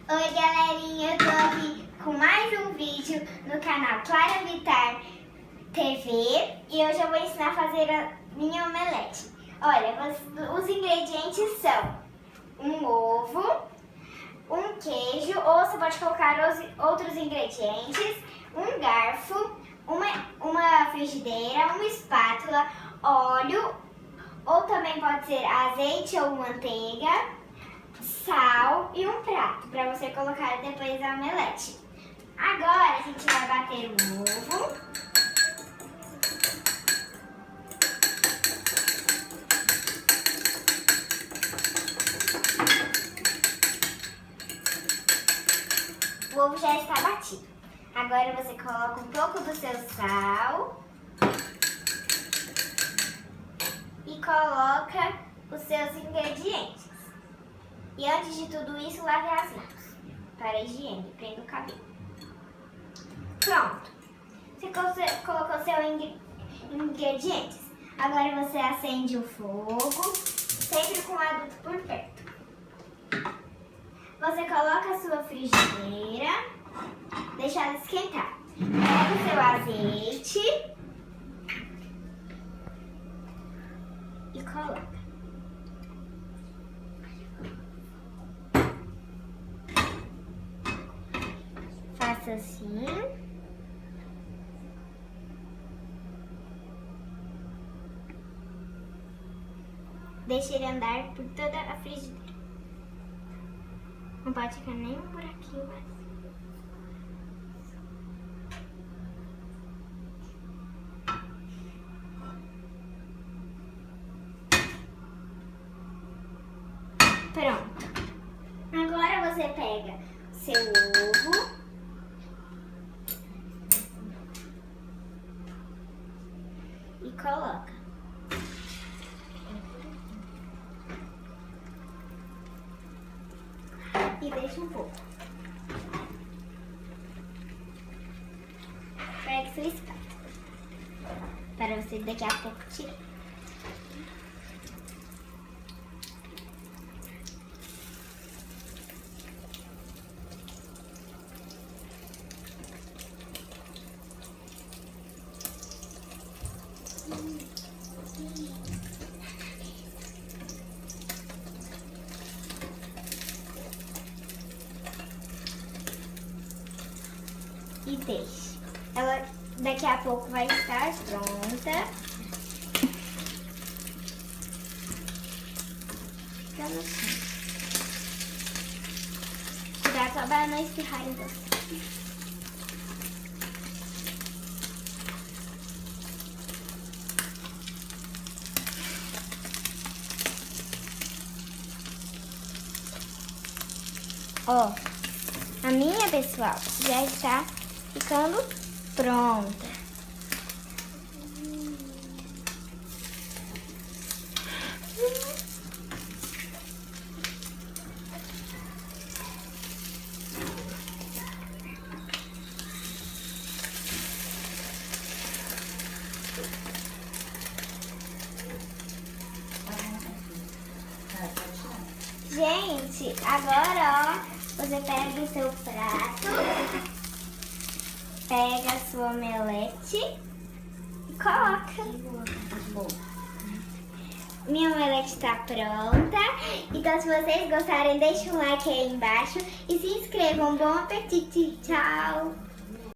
Oi galerinha, eu tô aqui com mais um vídeo no canal Clara Vitar TV e hoje eu vou ensinar a fazer a minha omelete. Olha, os ingredientes são um ovo, um queijo, ou você pode colocar outros ingredientes, um garfo, uma frigideira, uma espátula, óleo, ou também pode ser azeite ou manteiga, sal e um prato para você colocar depois a omelete. Agora a gente vai bater o ovo. O ovo já está batido. Agora você coloca um pouco do seu sal e coloca os seus ingredientes. E antes de tudo isso, lave as mãos para higiene, prenda o cabelo. Pronto. Você colocou seus ingredientes. Agora você acende o fogo, sempre com o adulto por perto. Você coloca a sua frigideira, deixa ela esquentar. Pega o seu azeite e coloca. Faça assim. Deixe ele andar por toda a frigideira. Não pode ficar nem um buraquinho mais. Pronto. Agora você pega seu ovo e coloca. E deixa um pouco. Pegue sua espátula para você daqui a pouco tirar. E deixe. Ela daqui a pouco vai estar pronta. Fica no chão. Cuidado só para não espirrar em você. Ó, a minha, pessoal, já está ficando pronta. Gente, agora, ó, você pega o seu prato, pega a sua omelete e coloca. Minha omelete está pronta. Então, se vocês gostarem, deixem um like aí embaixo e se inscrevam. Bom apetite. Tchau!